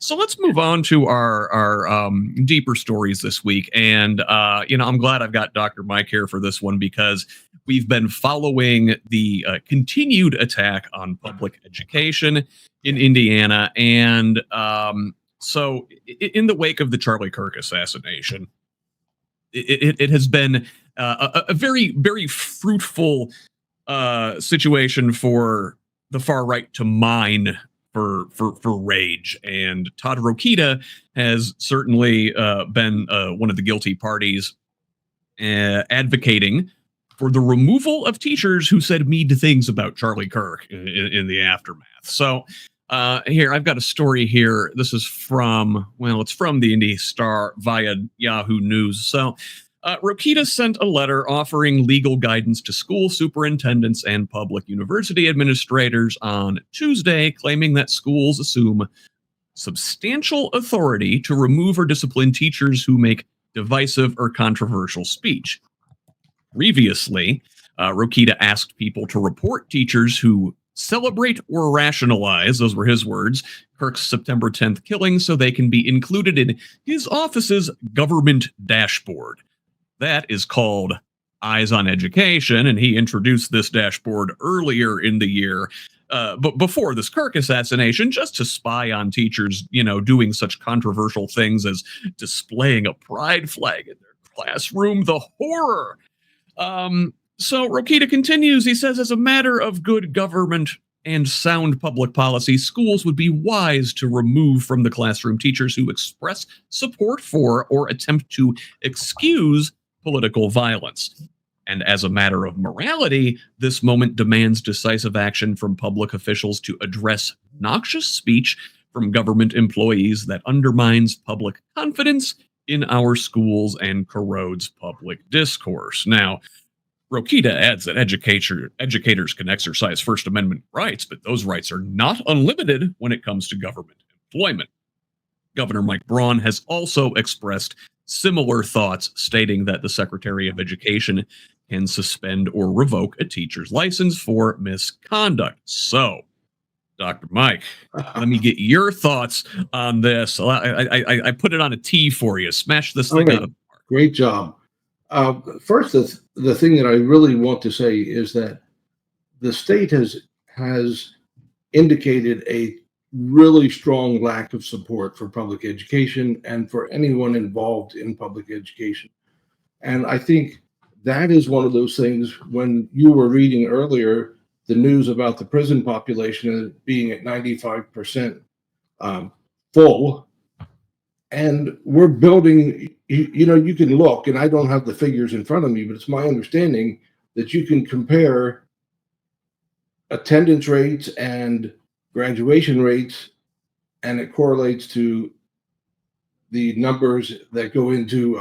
So let's move on to our deeper stories this week, and I'm glad I've got Dr. Mike here for this one because we've been following the continued attack on public education in Indiana, and in the wake of the Charlie Kirk assassination, it has been a very very fruitful situation for the far right to mine for rage. And Todd Rokita has certainly been one of the guilty parties advocating for the removal of teachers who said mean things about Charlie Kirk in the aftermath. So here, I've got a story here. This is it's from the Indy Star via Yahoo News. So Rokita sent a letter offering legal guidance to school superintendents and public university administrators on Tuesday, claiming that schools assume substantial authority to remove or discipline teachers who make divisive or controversial speech. Previously, Rokita asked people to report teachers who celebrate or rationalize, those were his words, Kirk's September 10th killing so they can be included in his office's government dashboard. That is called Eyes on Education, and he introduced this dashboard earlier in the year, but before this Kirk assassination, just to spy on teachers, doing such controversial things as displaying a pride flag in their classroom. The horror. So Rokita continues. He says, as a matter of good government and sound public policy, schools would be wise to remove from the classroom teachers who express support for or attempt to excuse political violence. And as a matter of morality, this moment demands decisive action from public officials to address noxious speech from government employees that undermines public confidence in our schools and corrodes public discourse. Now, Rokita adds that educators can exercise First Amendment rights, but those rights are not unlimited when it comes to government employment. Governor Mike Braun has also expressed similar thoughts, stating that the Secretary of Education can suspend or revoke a teacher's license for misconduct. So, Dr. Mike, let me get your thoughts on this. I put it on a T for you. Smash this thing out of the park. Great job. First, the thing that I really want to say is that the state has indicated a really strong lack of support for public education and for anyone involved in public education. And I think that is one of those things. When you were reading earlier the news about the prison population being at 95% full, and we're building, you can look, and I don't have the figures in front of me, but it's my understanding that you can compare attendance rates and graduation rates, and it correlates to the numbers that go into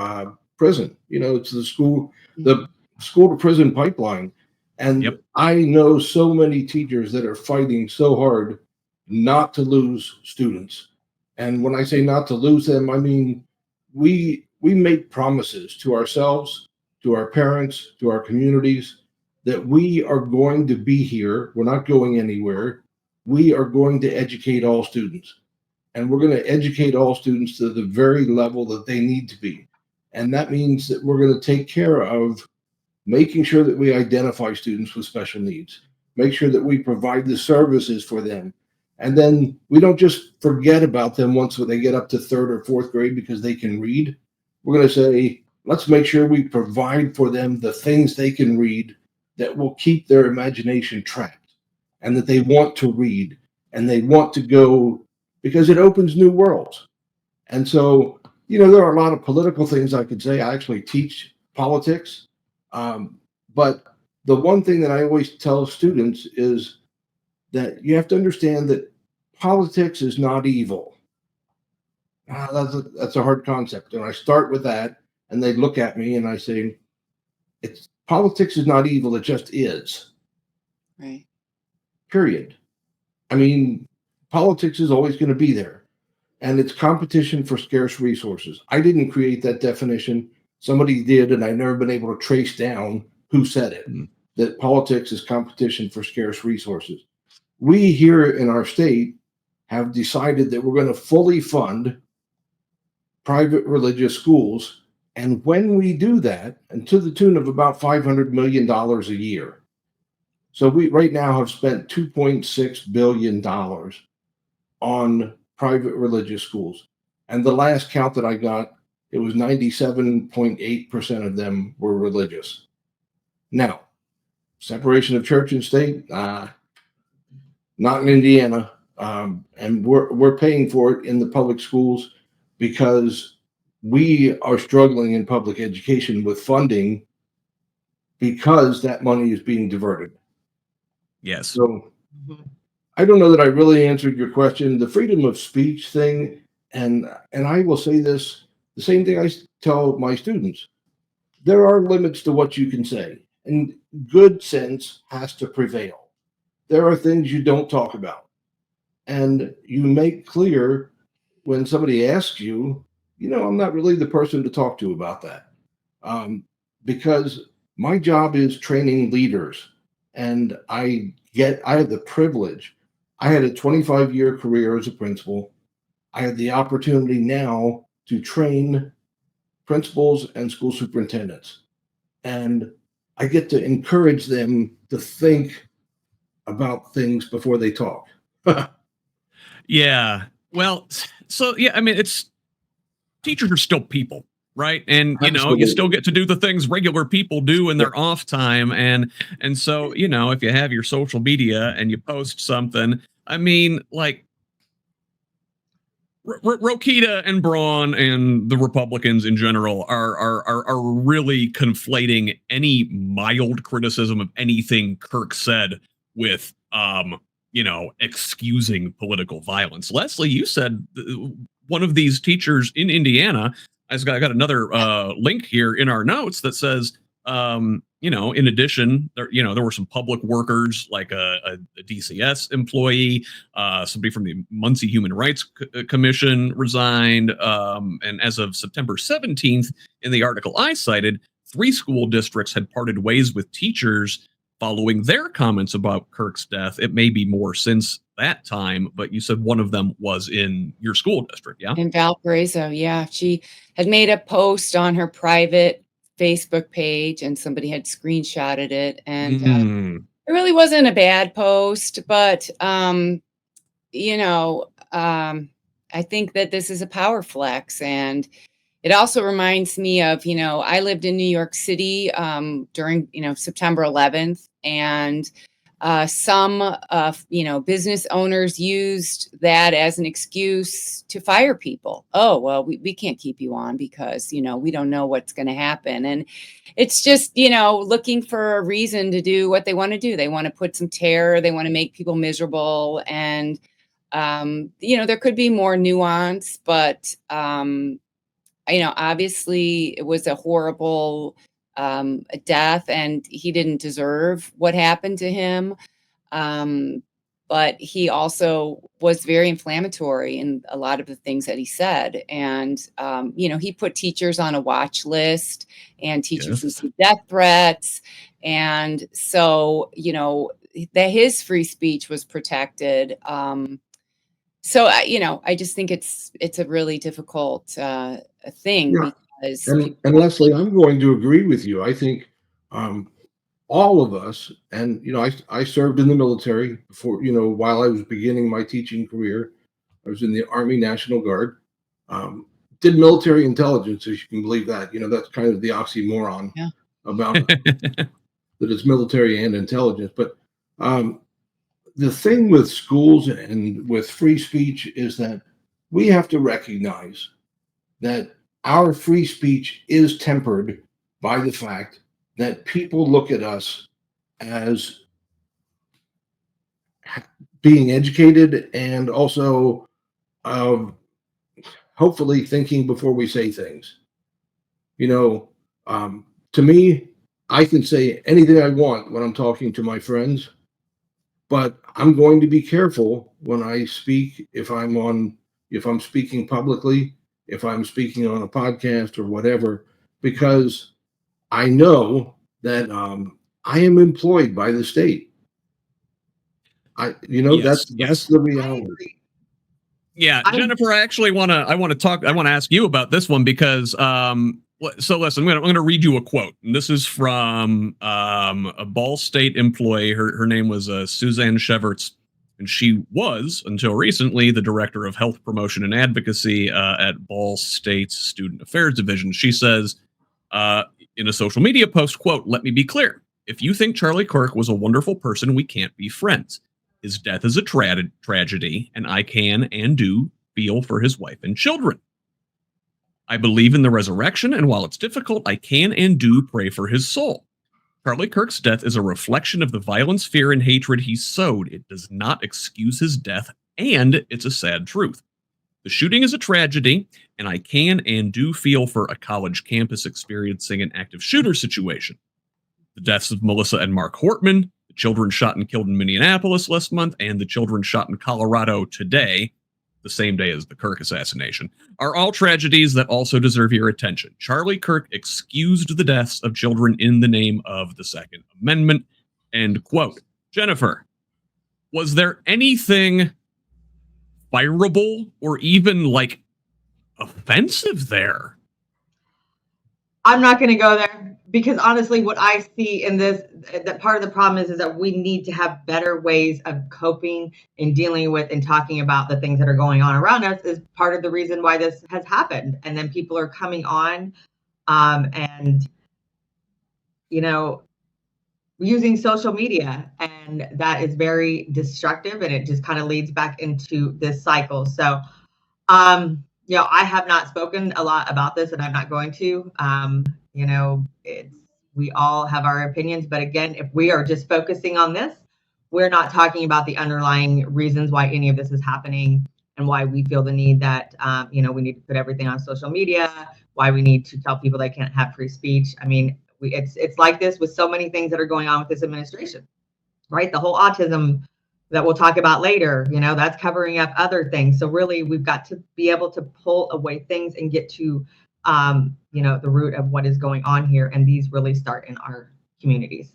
prison. It's the school to prison pipeline. And Yep. I know so many teachers that are fighting so hard not to lose students. And when I say not to lose them, I mean, we make promises to ourselves, to our parents, to our communities, that we are going to be here. We're not going anywhere. We are going to educate all students. And we're going to educate all students to the very level that they need to be. And that means that we're going to take care of making sure that we identify students with special needs, make sure that we provide the services for them. And then we don't just forget about them once they get up to third or fourth grade because they can read. We're going to say, let's make sure we provide for them the things they can read that will keep their imagination trapped, and that they want to read and they want to go, because it opens new worlds. And so, there are a lot of political things I could say. I actually teach politics. But the one thing that I always tell students is that you have to understand that politics is not evil. That's a hard concept. And I start with that, and they look at me and I say, politics is not evil, it just is. Right. Period. I mean, politics is always going to be there, and it's competition for scarce resources. I didn't create that definition. Somebody did, and I've never been able to trace down who said it, that politics is competition for scarce resources. We here in our state have decided that we're going to fully fund private religious schools. And when we do that, and to the tune of about $500 million a year. So we right now have spent $2.6 billion on private religious schools. And the last count that I got, it was 97.8% of them were religious. Now, separation of church and state, not in Indiana. And we're paying for it in the public schools because we are struggling in public education with funding because that money is being diverted. Yes. So I don't know that I really answered your question. The freedom of speech thing, and I will say this, the same thing I tell my students. There are limits to what you can say, and good sense has to prevail. There are things you don't talk about, and you make clear when somebody asks you, I'm not really the person to talk to about that, because my job is training leaders, and I have the privilege. I had a 25-year career as a principal. I had the opportunity now to train principals and school superintendents, and I get to encourage them to think about things before they talk. Yeah. Well, so yeah, I mean, it's teachers are still people, right? And you still Absolutely. get to do the things regular people do in Yeah. their off time. And so, if you have your social media and you post something, I mean, like Rokita and Braun and the Republicans in general are really conflating any mild criticism of anything Kirk said with excusing political violence. Leslie, you said one of these teachers in Indiana. I got another link here in our notes that says in addition, there were some public workers like a DCS employee, somebody from the Muncie Human Rights Commission resigned. And as of September 17th, in the article I cited, 3 school districts had parted ways with teachers following their comments about Kirk's death. It may be more since that time, but you said one of them was in your school district, yeah? In Valparaiso, yeah. She had made a post on her private Facebook page, and somebody had screenshotted it, and, it really wasn't a bad post, but, I think that this is a power flex, and it also reminds me of, I lived in New York City, during, September 11th, and some business owners used that as an excuse to fire people. Oh, well, we can't keep you on because we don't know what's going to happen. And it's just looking for a reason to do what they want to do. They want to put some terror, they want to make people miserable. And there could be more nuance, but obviously it was a horrible death, and he didn't deserve what happened to him. Um, but he also was very inflammatory in a lot of the things that he said. And, he put teachers on a watch list, and teachers Yes. received death threats. And so, that his free speech was protected. I just think it's a really difficult thing Yeah. because And people. Leslie, I'm going to agree with you. I think um, all of us, and I served in the military before, while I was beginning my teaching career. I was in the Army National Guard. Um, did military intelligence, as you can believe that. That's kind of the oxymoron Yeah. about that it's military and intelligence. But um, the thing with schools and with free speech is that we have to recognize that our free speech is tempered by the fact that people look at us as being educated and also uh, hopefully thinking before we say things. You know, to me, I can say anything I want when I'm talking to my friends, but I'm going to be careful when I speak if I'm speaking publicly, if I'm speaking on a podcast or whatever, because I know that I am employed by the state. Yes, That's yes. the reality. Yeah, Jennifer, I want to ask you about this one because so listen, I'm gonna read you a quote. And this is from a Ball State employee. Her name was Suzanne Sheverts, and she was until recently the director of health promotion and advocacy at Ball State's Student Affairs Division. She says in a social media post, quote, "Let me be clear. If you think Charlie Kirk was a wonderful person, we can't be friends. His death is a tragedy, and I can and do feel for his wife and children. I believe in the resurrection, and while it's difficult, I can and do pray for his soul. Charlie Kirk's death is a reflection of the violence, fear, and hatred he sowed. It does not excuse his death, and it's a sad truth. The shooting is a tragedy, and I can and do feel for a college campus experiencing an active shooter situation. The deaths of Melissa and Mark Hortman, the children shot and killed in Minneapolis last month, and the children shot in Colorado today, the same day as the Kirk assassination, are all tragedies that also deserve your attention. Charlie Kirk excused the deaths of children in the name of the Second Amendment." End quote. Jennifer, was there anything fireable or even like offensive there? I'm not going to go there because honestly, what I see in this, that part of the problem is that we need to have better ways of coping and dealing with and talking about the things that are going on around us is part of the reason why this has happened. And then people are coming on and, you know, using social media, and that is very destructive, and it just kind of leads back into this cycle. So, you know, I have not spoken a lot about this, and I'm not going to. You know, we all have our opinions, but again, if we are just focusing on this, we're not talking about the underlying reasons why any of this is happening and why we feel the need that, you know, we need to put everything on social media, why we need to tell people they can't have free speech. I mean, it's like this with so many things that are going on with this administration, right? The whole autism that we'll talk about later, you know, that's covering up other things. So really, we've got to be able to pull away things and get to, you know, the root of what is going on here. And these really start in our communities.